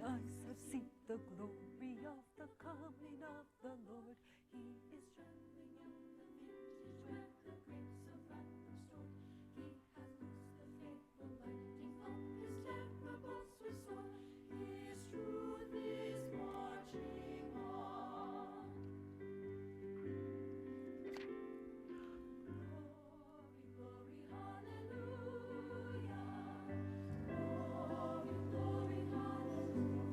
eyes have seen the glory of the coming of the Lord. He is trembling on the vintage where the grapes of wrath are stored. He hath loosed the faithful lightning of his terrible Swiss sword. His truth is marching on. Glory, glory, hallelujah. Glory, glory, hallelujah.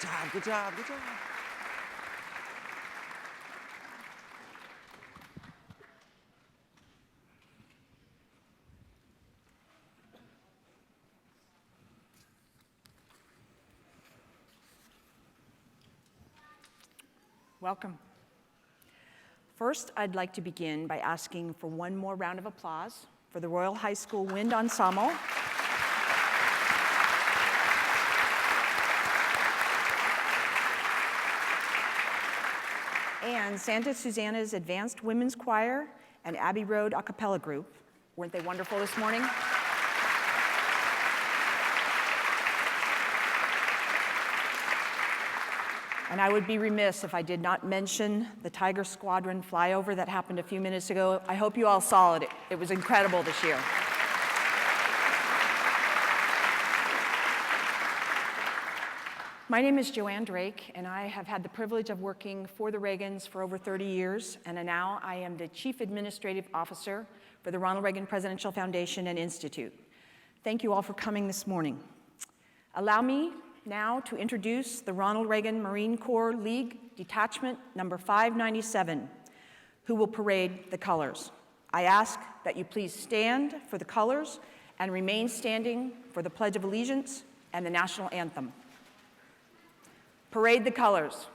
job, good job, good job. Welcome. First, I'd like to begin by asking for one more round of applause for the Royal High School Wind Ensemble. And Santa Susana's Advanced Women's Choir and Abbey Road a cappella group. Weren't they wonderful this morning? And I would be remiss if I did not mention the Tiger Squadron flyover that happened a few minutes ago. I hope you all saw it. It was incredible this year. My name is Joanne Drake, and I have had the privilege of working for the Reagans for over 30 years, and now I am the Chief Administrative Officer for the Ronald Reagan Presidential Foundation and Institute. Thank you all for coming this morning. Allow me now to introduce the Ronald Reagan Marine Corps League Detachment number 597, who will parade the colors. I ask that you please stand for the colors and remain standing for the Pledge of Allegiance and the National Anthem. Parade the colors.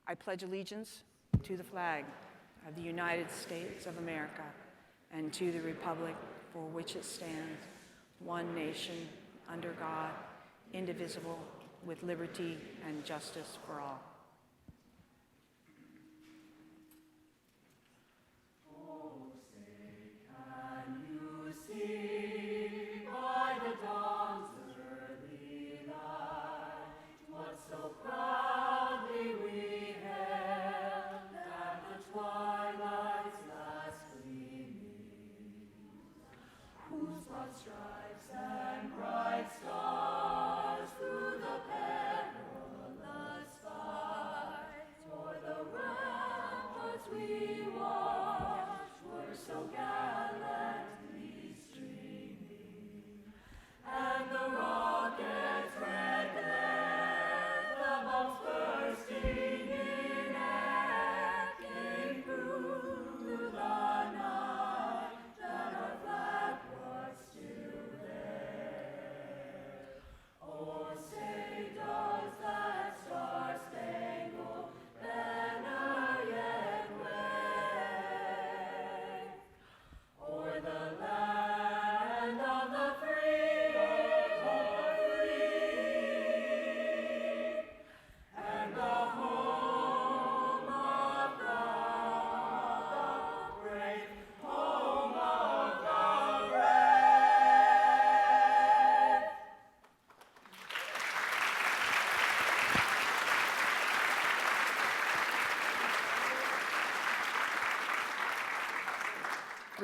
I pledge allegiance to the flag of the United States of America and to the republic for which it stands, one nation, under God, indivisible, with liberty and justice for all.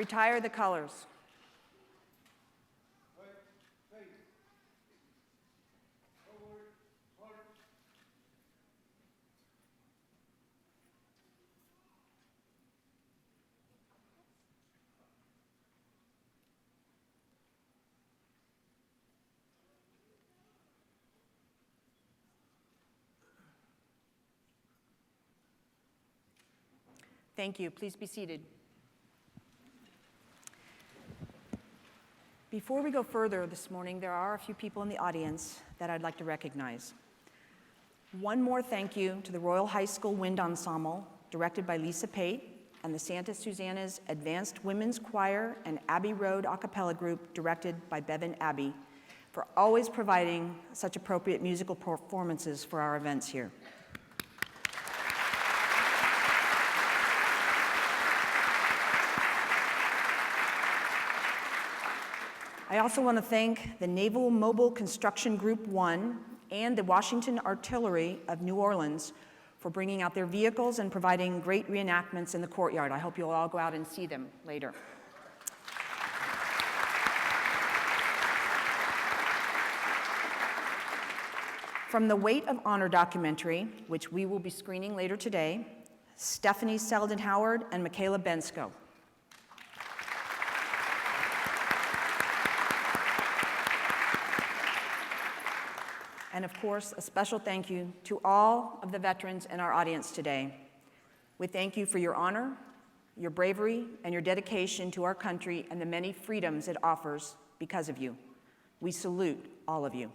Retire the colors. Thank you. Please be seated. Before we go further this morning, there are a few people in the audience that I'd like to recognize. One more thank you to the Royal High School Wind Ensemble, directed by Lisa Pate, and the Santa Susana's Advanced Women's Choir and Abbey Road a cappella group directed by Bevan Abbey for always providing such appropriate musical performances for our events here. I also want to thank the Naval Mobile Construction Group 1 and the Washington Artillery of New Orleans for bringing out their vehicles and providing great reenactments in the courtyard. I hope you'll all go out and see them later. From the Weight of Honor documentary, which we will be screening later today, Stephanie Selden Howard and Michaela Bensko. And of course, a special thank you to all of the veterans in our audience today. We thank you for your honor, your bravery, and your dedication to our country and the many freedoms it offers because of you. We salute all of you.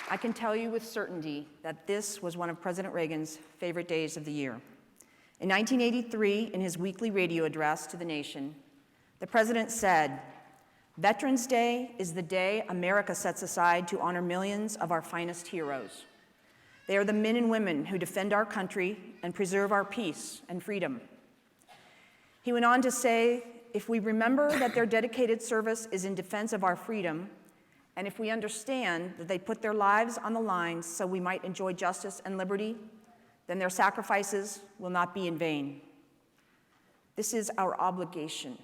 I can tell you with certainty that this was one of President Reagan's favorite days of the year. In 1983, in his weekly radio address to the nation, the president said, "Veterans Day is the day America sets aside to honor millions of our finest heroes. They are the men and women who defend our country and preserve our peace and freedom." He went on to say, "If we remember that their dedicated service is in defense of our freedom, and if we understand that they put their lives on the line so we might enjoy justice and liberty, then their sacrifices will not be in vain. This is our obligation,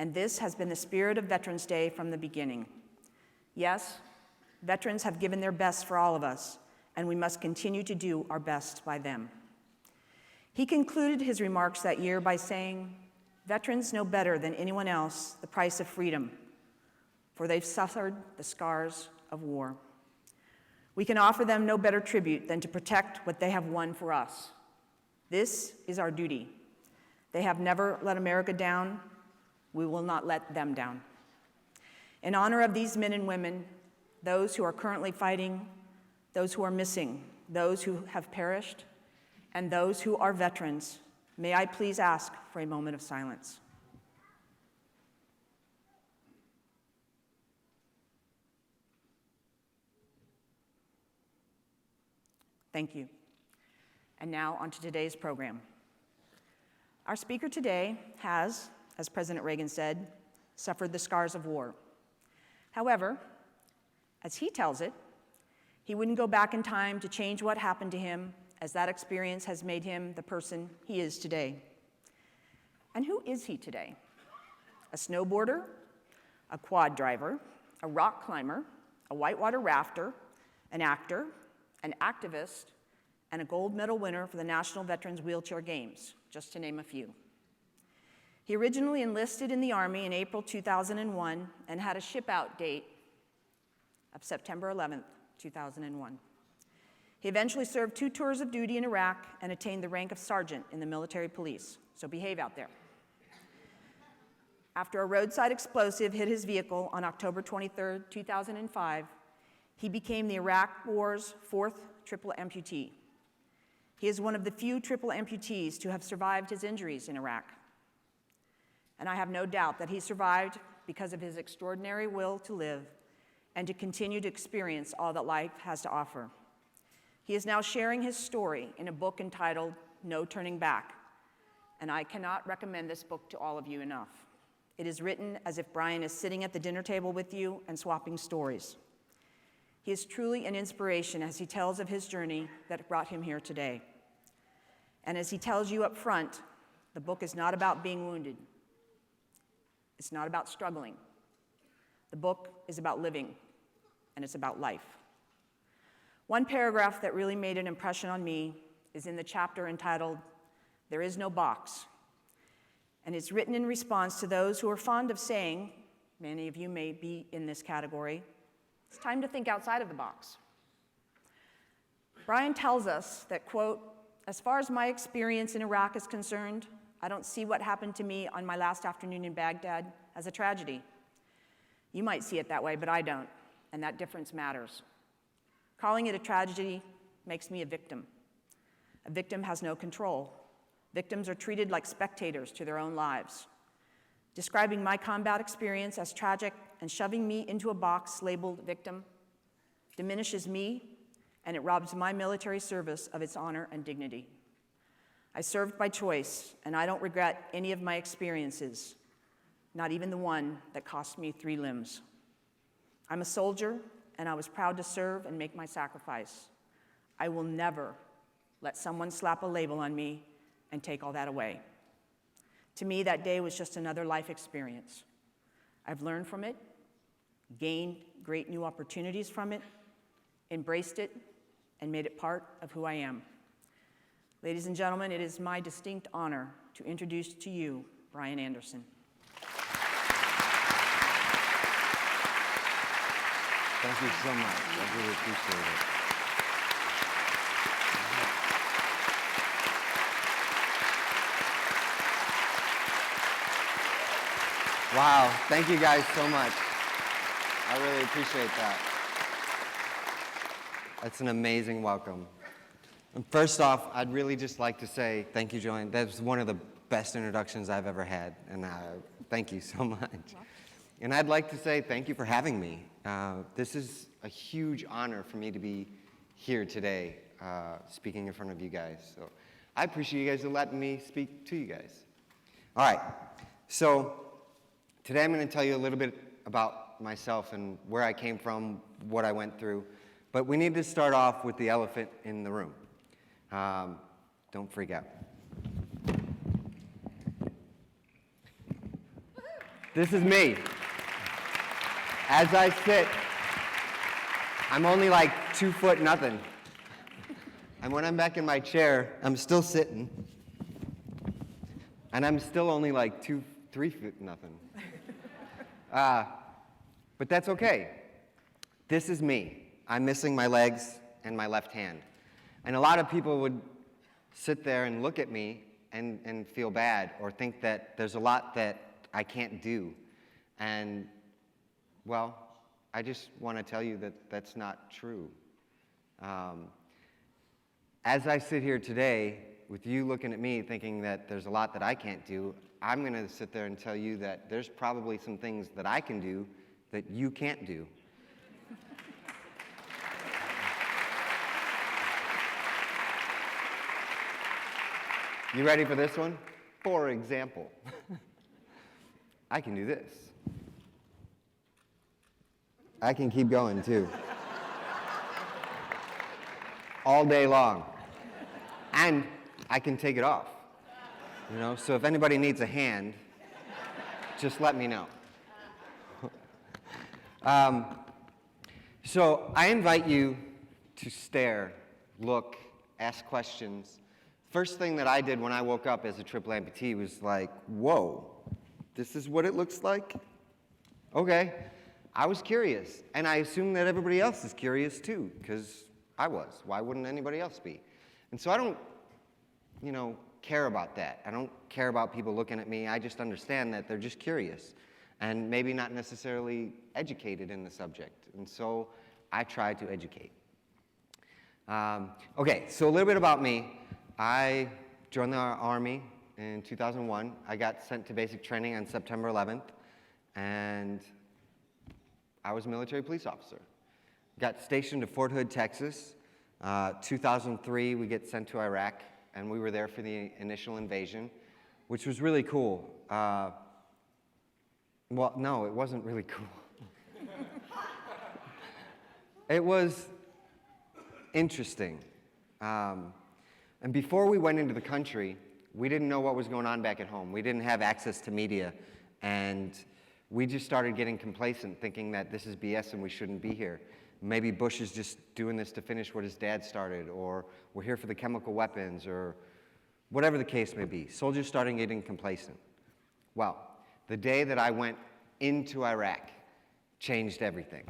and this has been the spirit of Veterans Day from the beginning. Yes, veterans have given their best for all of us, and we must continue to do our best by them." He concluded his remarks that year by saying, "Veterans know better than anyone else the price of freedom, for they've suffered the scars of war. We can offer them no better tribute than to protect what they have won for us. This is our duty. They have never let America down. We will not let them down. In honor of these men and women, those who are currently fighting, those who are missing, those who have perished, and those who are veterans, may I please ask for a moment of silence." Thank you. And now on to today's program. Our speaker today has, as President Reagan said, suffered the scars of war. However, as he tells it, he wouldn't go back in time to change what happened to him, as that experience has made him the person he is today. And who is he today? A snowboarder, a quad driver, a rock climber, a whitewater rafter, an actor, an activist, and a gold medal winner for the National Veterans Wheelchair Games, just to name a few. He originally enlisted in the Army in April 2001 and had a ship-out date of September 11th, 2001. He eventually served 2 tours of duty in Iraq and attained the rank of sergeant in the military police, so behave out there. After a roadside explosive hit his vehicle on October 23rd, 2005, he became the Iraq War's 4th triple amputee. He is one of the few triple amputees to have survived his injuries in Iraq. And I have no doubt that he survived because of his extraordinary will to live and to continue to experience all that life has to offer. He is now sharing his story in a book entitled No Turning Back, and I cannot recommend this book to all of you enough. It is written as if Bryan is sitting at the dinner table with you and swapping stories. He is truly an inspiration as he tells of his journey that brought him here today. And as he tells you up front, the book is not about being wounded. It's not about struggling. The book is about living, and it's about life. One paragraph that really made an impression on me is in the chapter entitled, "There is no box." And it's written in response to those who are fond of saying, many of you may be in this category, it's time to think outside of the box. Bryan tells us that, quote, "As far as my experience in Iraq is concerned, I don't see what happened to me on my last afternoon in Baghdad as a tragedy. You might see it that way, but I don't, and that difference matters. Calling it a tragedy makes me a victim. A victim has no control. Victims are treated like spectators to their own lives. Describing my combat experience as tragic and shoving me into a box labeled victim diminishes me, and it robs my military service of its honor and dignity. I served by choice, and I don't regret any of my experiences, not even the one that cost me 3 limbs. I'm a soldier, and I was proud to serve and make my sacrifice. I will never let someone slap a label on me and take all that away. To me, that day was just another life experience. I've learned from it, gained great new opportunities from it, embraced it, and made it part of who I am. Ladies and gentlemen, it is my distinct honor to introduce to you Bryan Anderson. Thank you so much. I really appreciate it. Wow, thank you guys so much. I really appreciate that. That's an amazing welcome. And first off, I'd really just like to say thank you, Joanne. That's one of the best introductions I've ever had, and thank you so much. And I'd like to say thank you for having me. This is a huge honor for me to be here today, speaking in front of you guys. So I appreciate you guys letting me speak to you guys. All right, so today I'm going to tell you a little bit about myself and where I came from, what I went through. But we need to start off with the elephant in the room. Don't freak out. This is me. As I sit, I'm only like 2 foot nothing. And when I'm back in my chair, I'm still sitting. And I'm still only like 3 feet nothing. But that's okay. This is me. I'm missing my legs and my left hand. And a lot of people would sit there and look at me and feel bad or think that there's a lot that I can't do. And, well, I just want to tell you that that's not true. As I sit here today, with you looking at me thinking that there's a lot that I can't do, I'm going to sit there and tell you that there's probably some things that I can do that you can't do. You ready for this one? For example, I can do this. I can keep going too. All day long. And I can take it off. You know, so if anybody needs a hand, just let me know. So I invite you to stare, look, ask questions. First thing that I did when I woke up as a triple amputee was like, whoa, this is what it looks like? Okay. I was curious, and I assume that everybody else is curious too, because I was. Why wouldn't anybody else be? And so I don't, care about that. I don't care about people looking at me. I just understand that they're just curious and maybe not necessarily educated in the subject. And so I try to educate. Okay, so a little bit about me. I joined the Army in 2001. I got sent to basic training on September 11th, and I was a military police officer. Got stationed to Fort Hood, Texas. 2003, we get sent to Iraq, and we were there for the initial invasion, which was really cool. Well, no, it wasn't really cool. It was interesting. And before we went into the country, we didn't know what was going on back at home. We didn't have access to media, and we just started getting complacent, thinking that this is BS and we shouldn't be here. Maybe Bush is just doing this to finish what his dad started, or we're here for the chemical weapons, or whatever the case may be. Soldiers started getting complacent. Well, the day that I went into Iraq changed everything.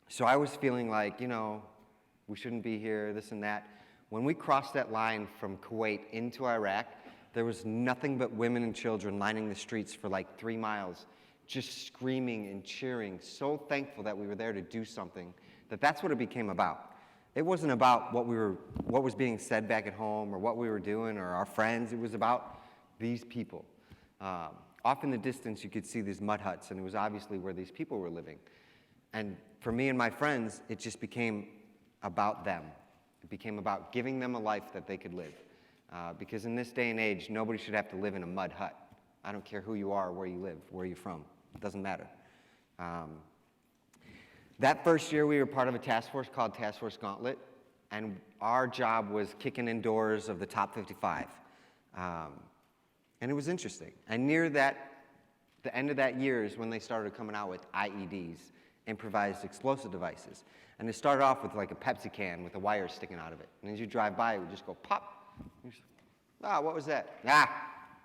So I was feeling like, we shouldn't be here, this and that. When we crossed that line from Kuwait into Iraq, there was nothing but women and children lining the streets for like 3 miles, just screaming and cheering, so thankful that we were there to do something, that's what it became about. It wasn't about what was being said back at home or what we were doing or our friends. It was about these people. Off in the distance, you could see these mud huts, and it was obviously where these people were living. And for me and my friends, it just became about them. It became about giving them a life that they could live. Because in this day and age, nobody should have to live in a mud hut. I don't care who you are, where you live, where you're from. It doesn't matter. That first year, we were part of a task force called Task Force Gauntlet, and our job was kicking in doors of the top 55. And it was interesting. And near the end of that year is when they started coming out with IEDs, Improvised Explosive Devices. And it started off with like a Pepsi can with a wire sticking out of it. And as you drive by, it would just go pop. What was that?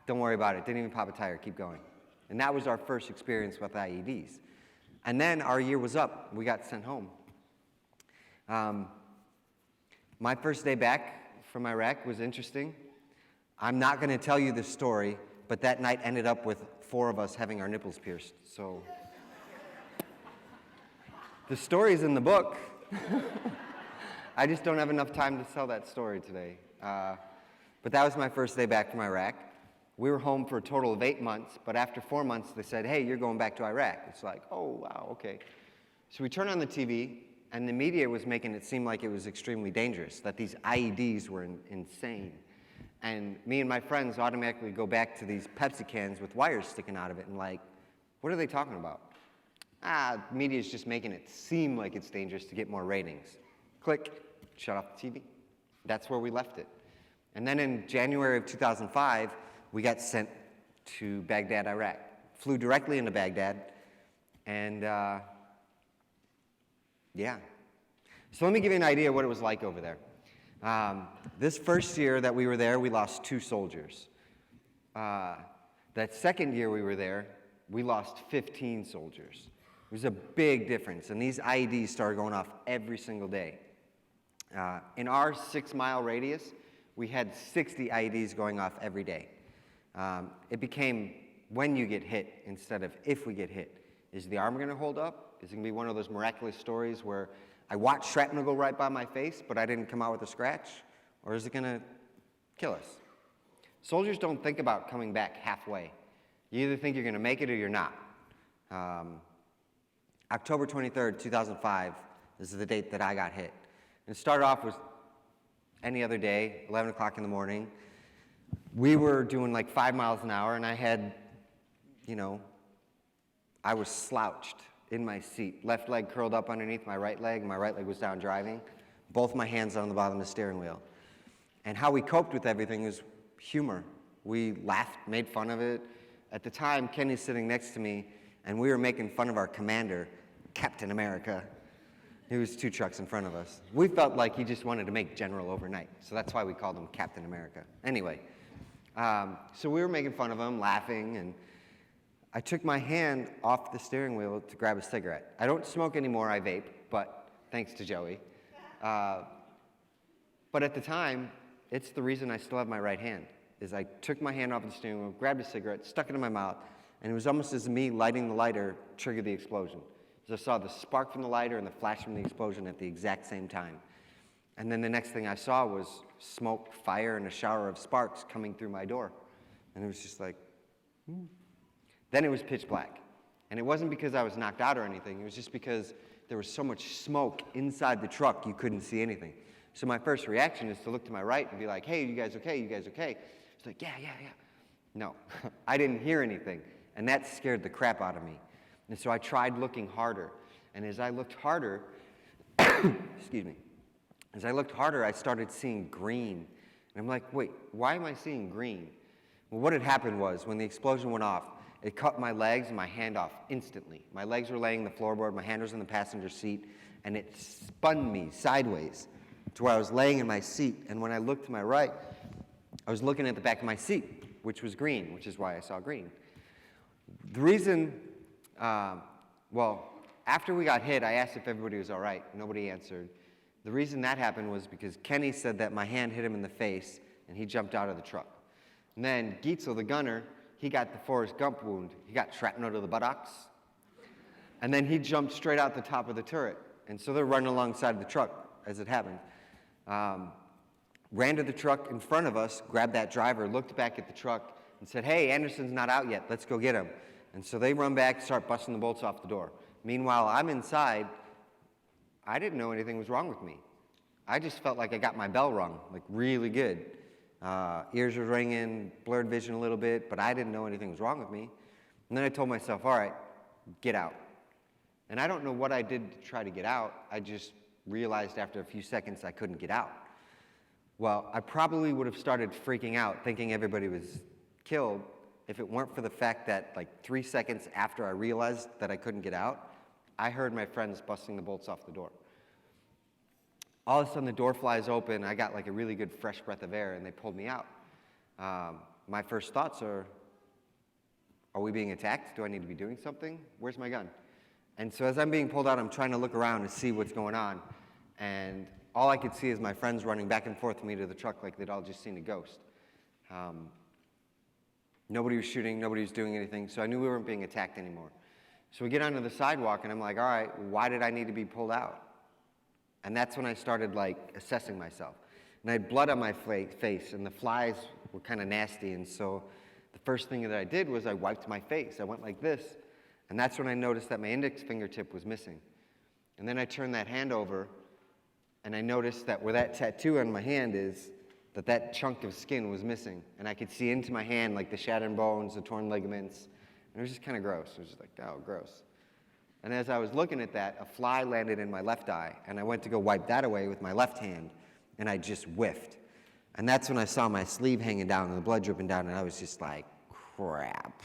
Don't worry about it. Didn't even pop a tire. Keep going. And that was our first experience with IEDs. And then our year was up. We got sent home. My first day back from Iraq was interesting. I'm not going to tell you this story, but that night ended up with 4 of us having our nipples pierced. So the story's in the book. I just don't have enough time to tell that story today. But that was my first day back from Iraq. We were home for a total of 8 months, but after 4 months, they said, hey, you're going back to Iraq. It's like, oh, wow, okay. So we turned on the TV, and the media was making it seem like it was extremely dangerous, that these IEDs were insane. And me and my friends automatically go back to these Pepsi cans with wires sticking out of it, and like, what are they talking about? Media's just making it seem like it's dangerous to get more ratings. Click, shut off the TV. That's where we left it. And then in January of 2005, we got sent to Baghdad, Iraq. Flew directly into Baghdad, and yeah. So let me give you an idea of what it was like over there. This first year that we were there, we lost 2 soldiers. That second year we were there, we lost 15 soldiers. It was a big difference, and these IEDs started going off every single day. In our 6-mile radius, we had 60 IEDs going off every day. It became when you get hit instead of if we get hit. Is the armor going to hold up? Is it going to be one of those miraculous stories where I watched shrapnel go right by my face, but I didn't come out with a scratch? Or is it going to kill us? Soldiers don't think about coming back halfway. You either think you're going to make it or you're not. October 23rd, 2005 is the date that I got hit. And it started off with any other day, 11 o'clock in the morning. We were doing like 5 miles an hour, and I had, I was slouched in my seat. Left leg curled up underneath my right leg. My right leg was down driving. Both my hands on the bottom of the steering wheel. And how we coped with everything was humor. We laughed, made fun of it. At the time, Kenny's sitting next to me, and we were making fun of our commander, Captain America. He was 2 trucks in front of us. We felt like he just wanted to make general overnight, so that's why we called him Captain America. Anyway, so we were making fun of him, laughing, and I took my hand off the steering wheel to grab a cigarette. I don't smoke anymore, I vape, but thanks to Joey. But at the time, it's the reason I still have my right hand, is I took my hand off the steering wheel, grabbed a cigarette, stuck it in my mouth, and it was almost as me lighting the lighter triggered the explosion. As I saw the spark from the lighter and the flash from the explosion at the exact same time. And then the next thing I saw was smoke, fire, and a shower of sparks coming through my door. And it was just like, Then it was pitch black. And it wasn't because I was knocked out or anything. It was just because there was so much smoke inside the truck you couldn't see anything. So my first reaction is to look to my right and be like, hey, you guys okay? You guys okay? It's like, yeah. No, I didn't hear anything. And that scared the crap out of me. And so I tried looking harder. And as I looked harder, excuse me, as I looked harder, I started seeing green. And I'm like, wait, why am I seeing green? Well, what had happened was when the explosion went off, it cut my legs and my hand off instantly. My legs were laying on the floorboard, my hand was in the passenger seat, and it spun me sideways to where I was laying in my seat. And when I looked to my right, I was looking at the back of my seat, which was green, which is why I saw green. The reason, after we got hit, I asked if everybody was all right. Nobody answered. The reason that happened was because Kenny said that my hand hit him in the face, and he jumped out of the truck. And then Gietzel, the gunner, he got the Forrest Gump wound. He got shrapnel to the buttocks. And then he jumped straight out the top of the turret. And so they're running alongside the truck as it happened. Ran to the truck in front of us, grabbed that driver, looked back at the truck, and said, "Hey, Anderson's not out yet. Let's go get him." And so they run back, start busting the bolts off the door. Meanwhile, I'm inside. I didn't know anything was wrong with me. I just felt like I got my bell rung, like really good. Ears were ringing, blurred vision a little bit, but I didn't know anything was wrong with me. And then I told myself, all right, get out. And I don't know what I did to try to get out. I just realized after a few seconds I couldn't get out. Well, I probably would have started freaking out, thinking everybody was killed, if it weren't for the fact that like 3 seconds after I realized that I couldn't get out, I heard my friends busting the bolts off the door. All of a sudden, the door flies open. I got like a really good fresh breath of air, and they pulled me out. My first thoughts are we being attacked? Do I need to be doing something? Where's my gun? And so as I'm being pulled out, I'm trying to look around to see what's going on. And all I could see is my friends running back and forth with me to the truck like they'd all just seen a ghost. Nobody was shooting. Nobody was doing anything. So I knew we weren't being attacked anymore. So we get onto the sidewalk, and I'm like, all right, why did I need to be pulled out? And that's when I started like assessing myself. And I had blood on my face, and the flies were kind of nasty. And so the first thing that I did was I wiped my face. I went like this. And that's when I noticed that my index fingertip was missing. And then I turned that hand over, and I noticed that where that tattoo on my hand is, that chunk of skin was missing. And I could see into my hand like the shattered bones, the torn ligaments. And it was just kind of gross. It was just like, oh, gross. And as I was looking at that, a fly landed in my left eye, and I went to go wipe that away with my left hand, and I just whiffed. And that's when I saw my sleeve hanging down and the blood dripping down, and I was just like, crap.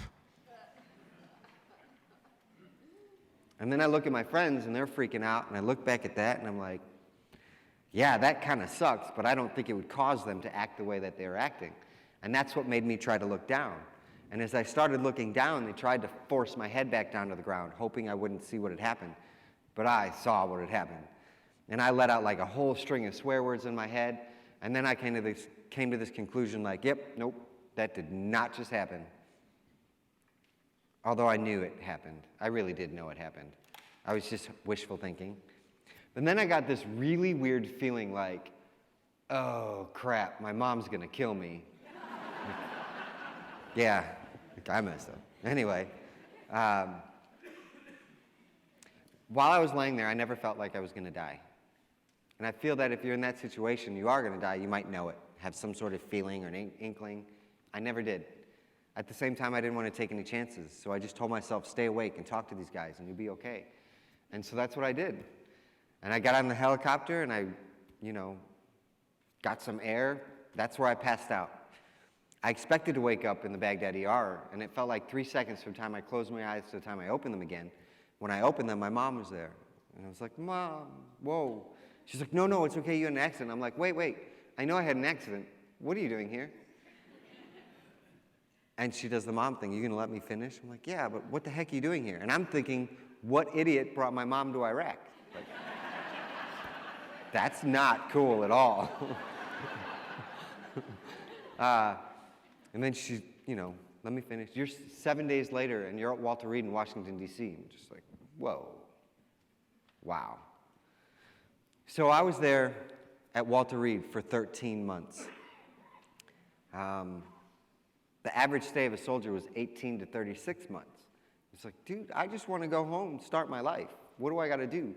And then I look at my friends, and they're freaking out, and I look back at that, and I'm like, yeah, that kind of sucks, but I don't think it would cause them to act the way that they're acting. And that's what made me try to look down. And as I started looking down, they tried to force my head back down to the ground, hoping I wouldn't see what had happened. But I saw what had happened. And I let out like a whole string of swear words in my head, and then I came to this conclusion like, yep, nope, that did not just happen. Although I knew it happened. I really did know it happened. I was just wishful thinking. And then I got this really weird feeling like, oh, crap, my mom's going to kill me. Yeah, I messed up. Anyway, while I was laying there, I never felt like I was going to die. And I feel that if you're in that situation, you are going to die, you might know it, have some sort of feeling or an inkling. I never did. At the same time, I didn't want to take any chances, so I just told myself, stay awake and talk to these guys, and you'll be okay. And so that's what I did. And I got on the helicopter, and I, got some air. That's where I passed out. I expected to wake up in the Baghdad ER, and it felt like 3 seconds from the time I closed my eyes to the time I opened them again. When I opened them, my mom was there. And I was like, Mom, whoa. She's like, no, it's okay, you had an accident. I'm like, wait, I know I had an accident. What are you doing here? And she does the mom thing, you gonna let me finish? I'm like, yeah, but what the heck are you doing here? And I'm thinking, what idiot brought my mom to Iraq? Like, that's not cool at all. And then she, let me finish. You're 7 days later, and you're at Walter Reed in Washington, D.C. I'm just like, whoa, wow. So I was there at Walter Reed for 13 months. The average stay of a soldier was 18 to 36 months. It's like, dude, I just want to go home and start my life. What do I got to do?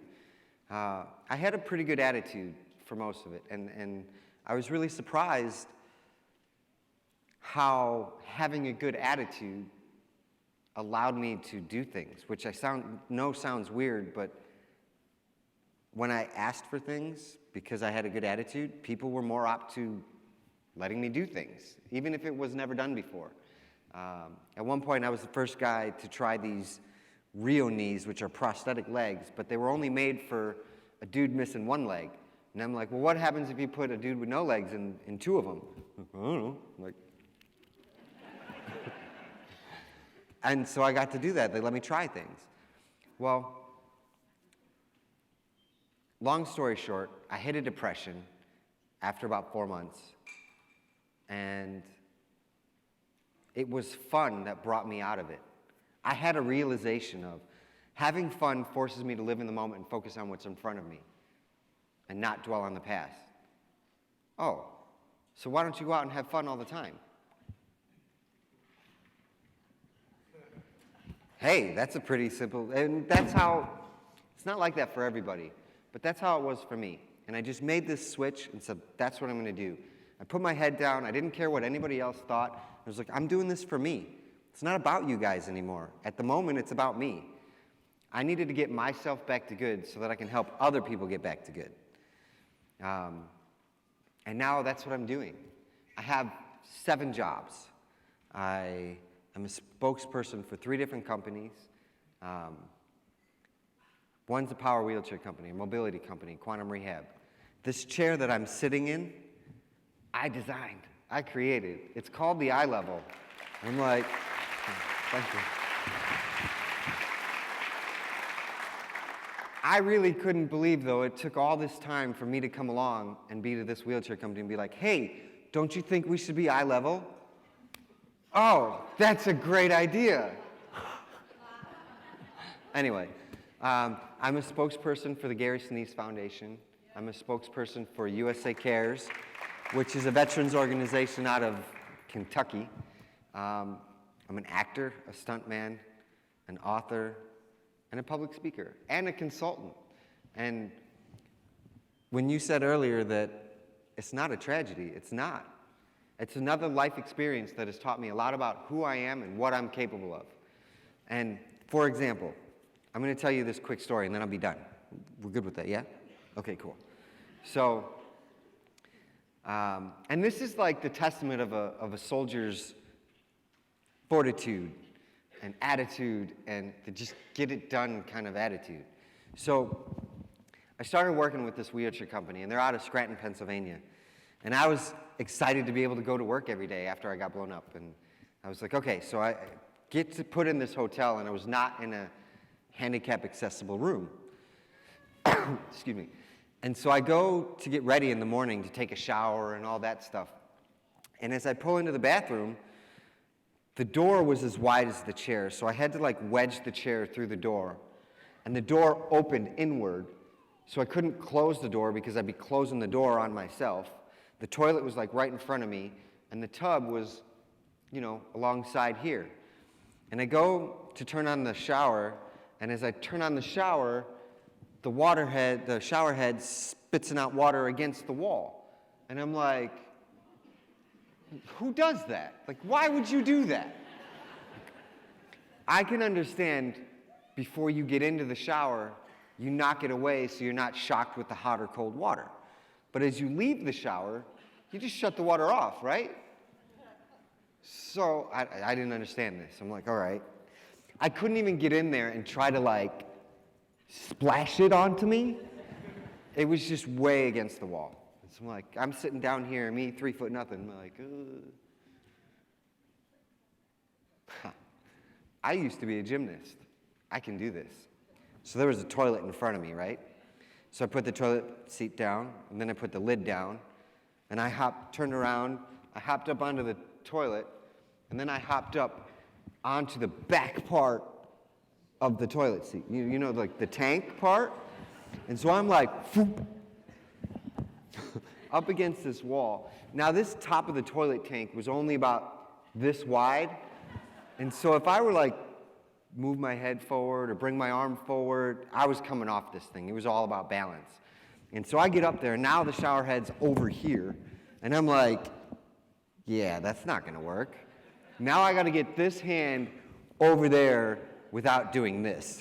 I had a pretty good attitude for most of it, and I was really surprised how having a good attitude allowed me to do things, which sounds weird, but when I asked for things because I had a good attitude, people were more apt to letting me do things, even if it was never done before. At one point, I was the first guy to try these Rio knees, which are prosthetic legs, but they were only made for a dude missing one leg. And I'm like, well, what happens if you put a dude with no legs in two of them? I don't know. Like, and so I got to do that. They let me try things. Well, long story short, I hit a depression after about 4 months. And It was fun that brought me out of it. I had a realization of having fun forces me to live in the moment and focus on what's in front of me and not dwell on the past. Oh, so why don't you go out and have fun all the time? Hey, that's a pretty simple, and that's how, it's not like that for everybody, but that's how it was for me. And I just made this switch and said, that's what I'm going to do. I put my head down. I didn't care what anybody else thought. I was like, I'm doing this for me. It's not about you guys anymore. At the moment, it's about me. I needed to get myself back to good so that I can help other people get back to good. And now that's what I'm doing. I have 7 jobs. I am a spokesperson for 3 different companies. One's a power wheelchair company, a mobility company, Quantum Rehab. This chair that I'm sitting in, I designed, I created. It's called the eye level. I'm like, thank you. I really couldn't believe, though, it took all this time for me to come along and be to this wheelchair company and be like, hey, don't you think we should be eye level? Oh, that's a great idea. Anyway, I'm a spokesperson for the Gary Sinise Foundation. I'm a spokesperson for USA Cares, which is a veterans organization out of Kentucky. I'm an actor, a stuntman, an author, and a public speaker, and a consultant. And when you said earlier that it's not a tragedy, it's not. It's another life experience that has taught me a lot about who I am and what I'm capable of. And for example, I'm going to tell you this quick story and then I'll be done. We're good with that, yeah? Okay, cool. So, and this is like the testament of a soldier's fortitude and attitude and the just get it done kind of attitude. So I started working with this wheelchair company, and they're out of Scranton, Pennsylvania. And I was excited to be able to go to work every day after I got blown up. And I was like, okay, so I get to put in this hotel, and I was not in a handicap-accessible room. Excuse me. And so I go to get ready in the morning to take a shower and all that stuff. And as I pull into the bathroom, the door was as wide as the chair, so I had to like wedge the chair through the door. And the door opened inward, so I couldn't close the door because I'd be closing the door on myself. The toilet was like right in front of me, and the tub was, you know, alongside here. And I go to turn on the shower, and as I turn on the shower, the shower head spitting out water against the wall. And I'm like, who does that? Like, why would you do that? I can understand before you get into the shower, you knock it away so you're not shocked with the hot or cold water. But as you leave the shower, you just shut the water off, right? So I didn't understand this. I'm like, all right. I couldn't even get in there and try to like splash it onto me. It was just way against the wall. So I'm like, I'm sitting down here, me 3 foot nothing. I'm like, I used to be a gymnast. I can do this. So there was a toilet in front of me, right? So I put the toilet seat down, and then I put the lid down, and I turned around, I hopped up onto the toilet, and then I hopped up onto the back part of the toilet seat. You know, like the tank part? And so I'm like, phoop, up against this wall. Now this top of the toilet tank was only about this wide. And so if I were like, move my head forward or bring my arm forward, I was coming off this thing. It was all about balance. And so I get up there, and now the shower head's over here. And I'm like, yeah, that's not gonna work. Now I gotta get this hand over there without doing this.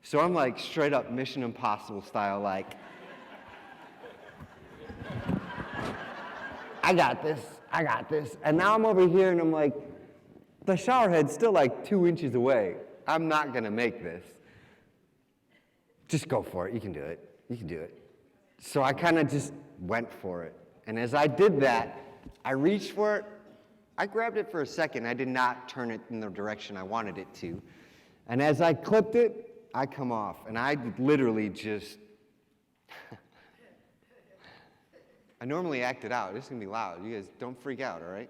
So I'm like straight up Mission Impossible style, like, I got this. And now I'm over here and I'm like, the shower head's still like 2 inches away. I'm not gonna make this. Just go for it, you can do it. So I kind of just went for it. And as I did that, I reached for it. I grabbed it for a second. I did not turn it in the direction I wanted it to. And as I clipped it, I come off. And I literally just, I normally act it out. This is going to be loud. You guys don't freak out, all right?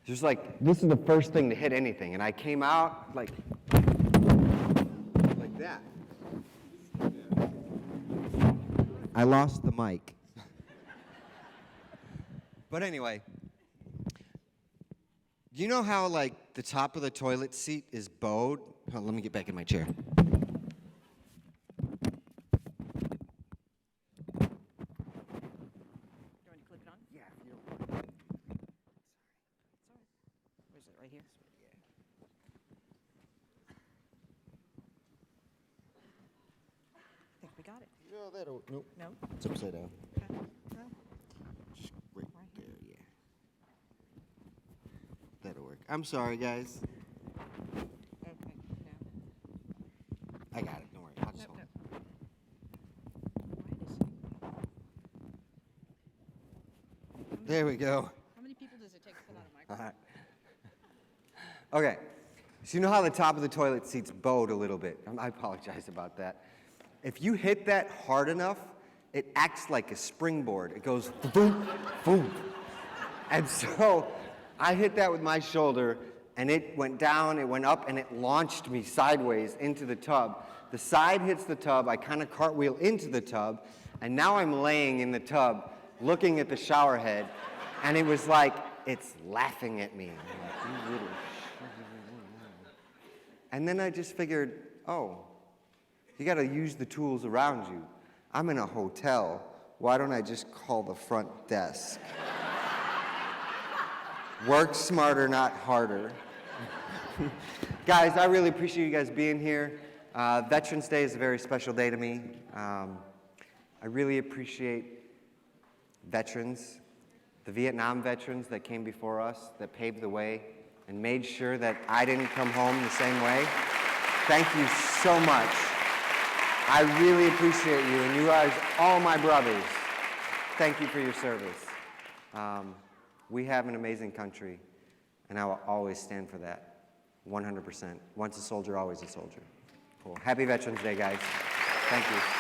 Just like, this is the first thing to hit anything. And I came out like that. I lost the mic. But anyway, you know how like the top of the toilet seat is bowed? Oh, let me get back in my chair. You want to clip it on? Yeah, if you don't mind. Where is it? Right here? I think we got it. No, that'll, nope. No? It's upside down. Okay. No? Just right there, yeah. That'll work. I'm sorry, guys. Okay. No. I got it. Don't worry. I'll just hold it. There we go. How many people does it take to pull out a All microphone? right. Okay. So you know how the top of the toilet seat's bowed a little bit? I apologize about that. If you hit that hard enough, it acts like a springboard. It goes boom, boom. And so I hit that with my shoulder, and it went down, it went up, and it launched me sideways into the tub. The side hits the tub, I kind of cartwheel into the tub, and now I'm laying in the tub looking at the shower head, and it was like, it's laughing at me. And then I just figured, oh, you got to use the tools around you. I'm in a hotel. Why don't I just call the front desk? Work smarter, not harder. Guys, I really appreciate you guys being here. Veterans Day is a very special day to me. I really appreciate veterans, the Vietnam veterans that came before us, that paved the way and made sure that I didn't come home the same way. Thank you so much. I really appreciate you, and you guys, all my brothers, thank you for your service. We have an amazing country, and I will always stand for that, 100%. Once a soldier, always a soldier. Cool. Happy Veterans Day, guys. Thank you.